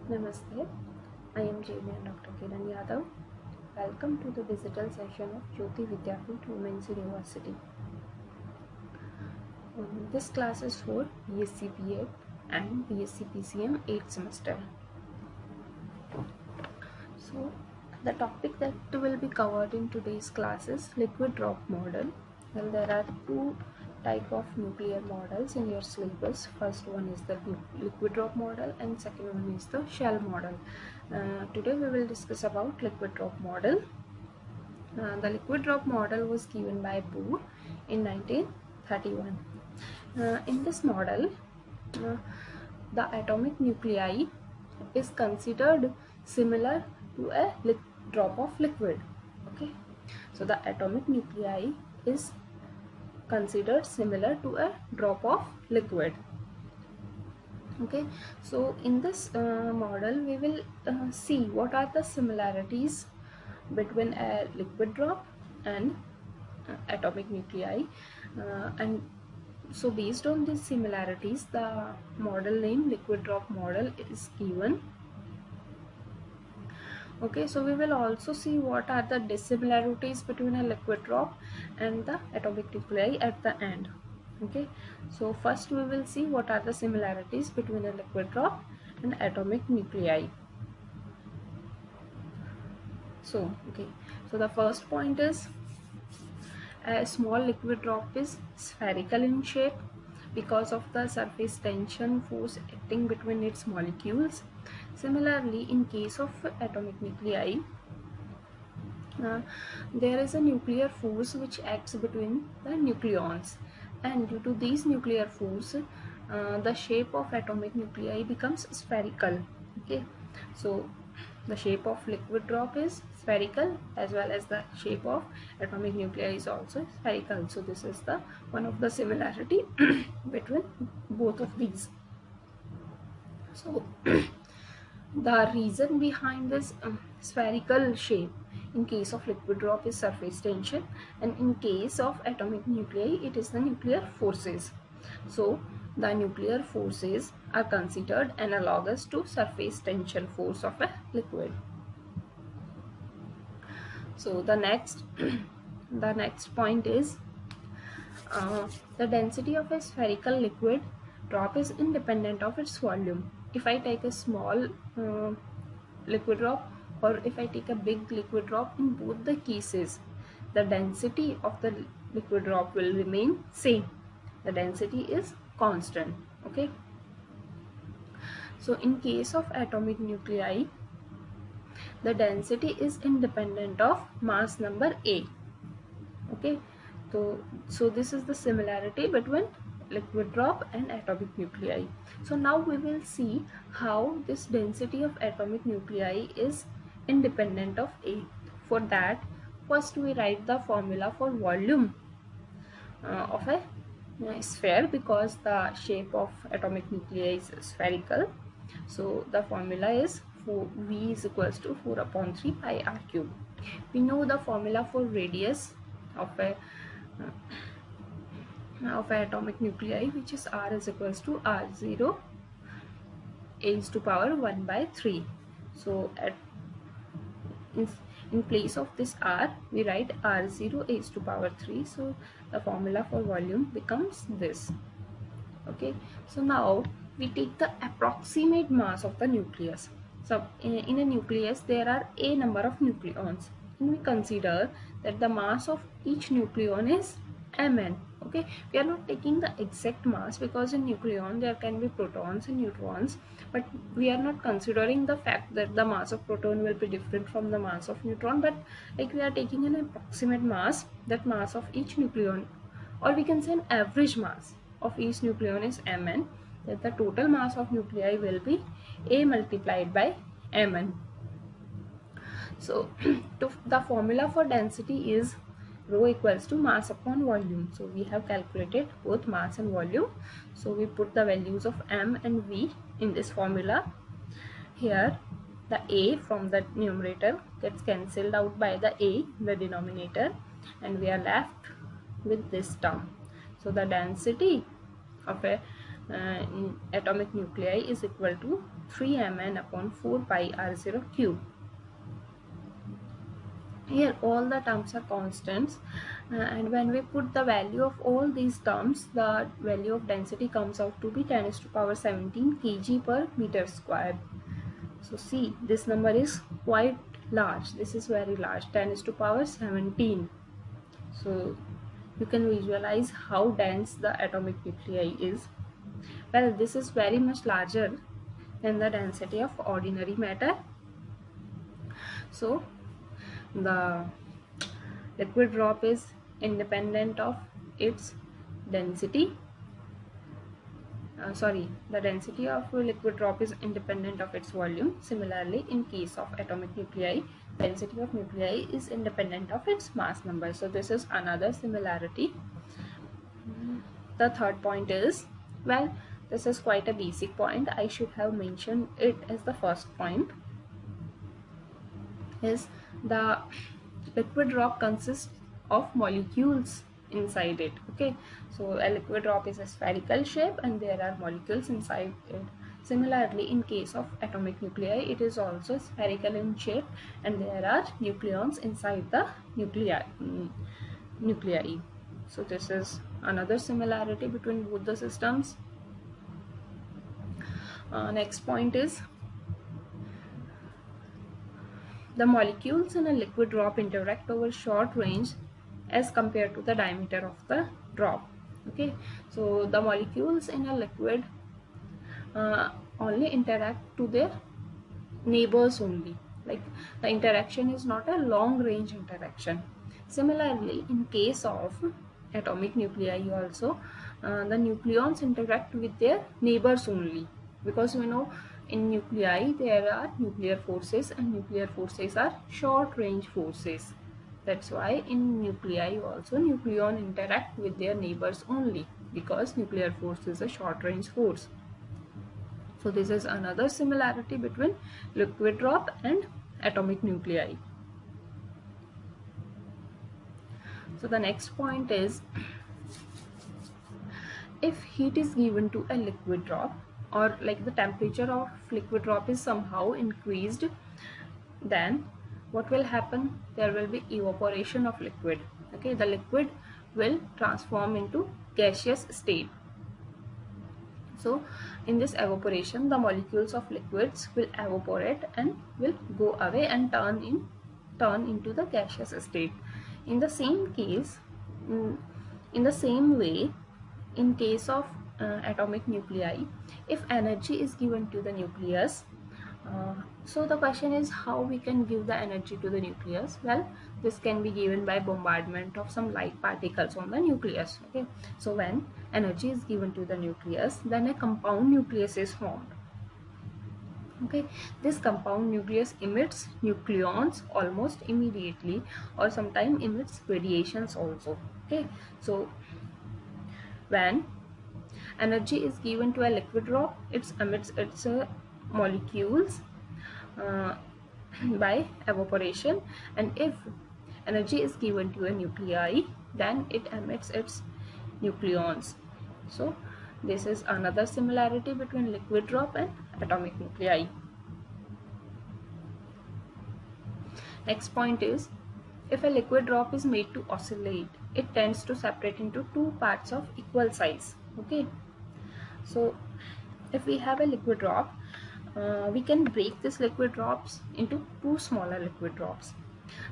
Namaste, I am Junior Dr. Kiran Yadav. Welcome to the digital session of Jyoti Vidyapeeth Women's University. This class is for BSc B.Ed and BSc PCM 8th semester. So, the topic that will be covered in today's class is liquid drop model. Well, there are two type of nuclear models in your syllabus. First one is the liquid drop model and second one is the shell model. Today we will discuss about liquid drop model. The liquid drop model was given by Bohr in 1931. In this model, the atomic nuclei is considered similar to a drop of liquid. Okay, so the atomic nuclei is considered similar to a drop of liquid. Okay, so in this model we will see what are the similarities between a liquid drop and atomic nuclei, and so based on these similarities the model name liquid drop model is given. Okay, so we will also see what are the dissimilarities between a liquid drop and the atomic nuclei at the end. Okay, so first we will see what are the similarities between a liquid drop and atomic nuclei. So the first point is a small liquid drop is spherical in shape because of the surface tension force acting between its molecules. Similarly, in case of atomic nuclei, there is a nuclear force which acts between the nucleons, and due to these nuclear force, the shape of atomic nuclei becomes spherical. Okay, so the shape of liquid drop is spherical as well as the shape of atomic nuclei is also spherical. So this is the one of the similarity between both of these. So the reason behind this spherical shape in case of liquid drop is surface tension, and in case of atomic nuclei it is the nuclear forces. So the nuclear forces are considered analogous to surface tension force of a liquid. So the next the next point is the density of a spherical liquid drop is independent of its volume. If I take a small liquid drop or if I take a big liquid drop, in both the cases the density of the liquid drop will remain same. The density is constant. Okay, so in case of atomic nuclei, the density is independent of mass number A. Okay, so this is the similarity between liquid drop and atomic nuclei. So now we will see how this density of atomic nuclei is independent of A. For that, first we write the formula for volume of a sphere, because the shape of atomic nuclei is spherical. So the formula is V is equals to 4 upon 3 pi r cube. We know the formula for radius of a atomic nuclei, which is r is equals to r0 a is to power 1 by 3. So in place of this r we write r0 a is to power 3. So the formula for volume becomes this. Okay, so now we take the approximate mass of the nucleus. So in a nucleus there are a number of nucleons, and we consider that the mass of each nucleon is mn. Okay, we are not taking the exact mass because in nucleon there can be protons and neutrons, but we are not considering the fact that the mass of proton will be different from the mass of neutron, but like we are taking an approximate mass, that mass of each nucleon, or we can say an average mass of each nucleon is mn, that the total mass of nuclei will be A multiplied by mn. So the formula for density is rho equals to mass upon volume. So we have calculated both mass and volume. So we put the values of m and v in this formula. Here the a from the numerator gets cancelled out by the a in the denominator, and we are left with this term. So the density of a in atomic nuclei is equal to 3mn upon 4 pi r0 cube. Here all the terms are constants, and when we put the value of all these terms, the value of density comes out to be 10 to the power 17 kg per meter square. So see, this number is quite large. This is very large, 10 to the power 17. So you can visualize how dense the atomic nuclei is. Well, this is very much larger than the density of ordinary matter. So the liquid drop is independent of its density. The density of a liquid drop is independent of its volume. Similarly, in case of atomic nuclei, density of nuclei is independent of its mass number. So this is another similarity. The third point is, well, this is quite a basic point. I should have mentioned it as the first point. Is the liquid drop consists of molecules inside it. Okay, so a liquid drop is a spherical shape and there are molecules inside it. Similarly, in case of atomic nuclei, it is also spherical in shape and there are nucleons inside the nuclei. So this is another similarity between both the systems. Next point is, the molecules in a liquid drop interact over short range as compared to the diameter of the drop. Okay, so the molecules in a liquid only interact to their neighbors only. Like, the interaction is not a long range interaction. Similarly, in case of atomic nuclei also, the nucleons interact with their neighbors only, because we know in nuclei there are nuclear forces and nuclear forces are short range forces. That's why in nuclei also nucleon interact with their neighbors only, because nuclear force is a short range force. So this is another similarity between liquid drop and atomic nuclei. So the next point is, if heat is given to a liquid drop, or like the temperature of liquid drop is somehow increased, then what will happen? There will be evaporation of liquid. Okay, the liquid will transform into gaseous state. So in this evaporation, the molecules of liquids will evaporate and will go away and turn into the gaseous state. In the same case, in the same way, in case of atomic nuclei, if energy is given to the nucleus, so the question is how we can give the energy to the nucleus. Well, this can be given by bombardment of some light particles on the nucleus. Okay, so when energy is given to the nucleus, then a compound nucleus is formed. Okay, this compound nucleus emits nucleons almost immediately, or sometimes emits radiations also. Okay, so when energy is given to a liquid drop, it emits its molecules by evaporation, and if energy is given to a nuclei, then it emits its nucleons. So this is another similarity between liquid drop and atomic nuclei. Next point is, if a liquid drop is made to oscillate, it tends to separate into two parts of equal size. Okay, so if we have a liquid drop, we can break this liquid drops into two smaller liquid drops.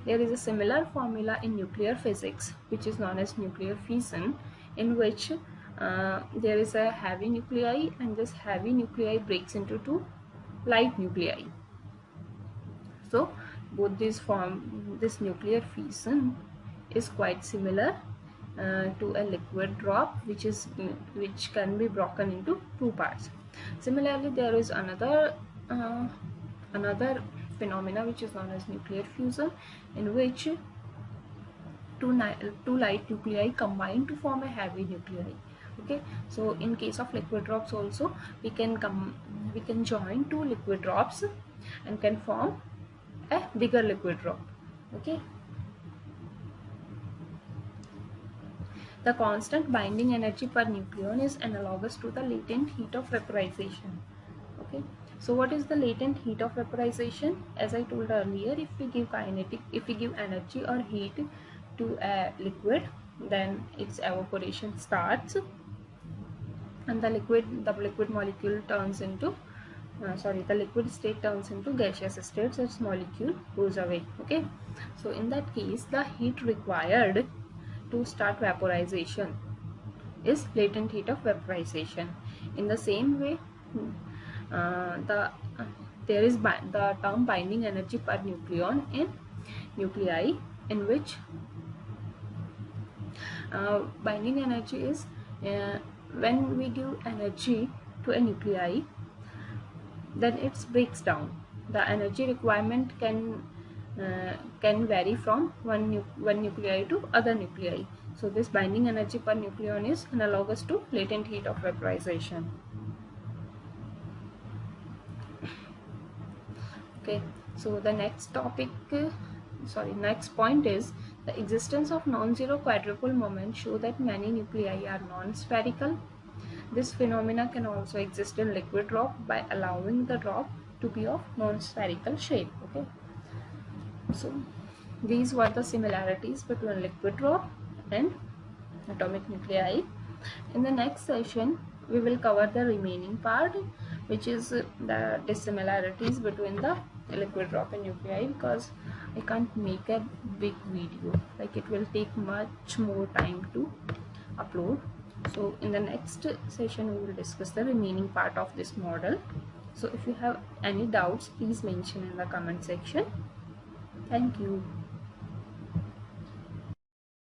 There is a similar formula in nuclear physics, which is known as nuclear fission, in which there is a heavy nuclei, and this heavy nuclei breaks into two light nuclei. So both this nuclear fission is quite similar to a liquid drop, which can be broken into two parts. Similarly, there is another phenomena which is known as nuclear fusion, in which two light nuclei combine to form a heavy nuclei. Okay, so in case of liquid drops also, we can join two liquid drops and can form a bigger liquid drop. Okay, The constant binding energy per nucleon is analogous to the latent heat of vaporization. Okay, so what is the latent heat of vaporization? As I told earlier, if we give energy or heat to a liquid, then its evaporation starts, and the liquid molecule turns into the liquid state turns into gaseous state, so its molecule goes away. Okay, so in that case, the heat required to start vaporization is latent heat of vaporization. In the same way, there is the term binding energy per nucleon in nuclei, in which binding energy is when we give energy to a nuclei, then it breaks down. The energy requirement can vary from one nuclei to other nuclei. So this binding energy per nucleon is analogous to latent heat of vaporization. Okay, so the next point is the existence of non-zero quadrupole moment show that many nuclei are non-spherical. This phenomena can also exist in liquid drop by allowing the drop to be of non-spherical shape. Okay, so these were the similarities between liquid drop and atomic nuclei. In the next session, we will cover the remaining part, which is the dissimilarities between the liquid drop and nuclei, because I can't make a big video, like it will take much more time to upload. So in the next session, we will discuss the remaining part of this model. So if you have any doubts, please mention in the comment section. Thank you.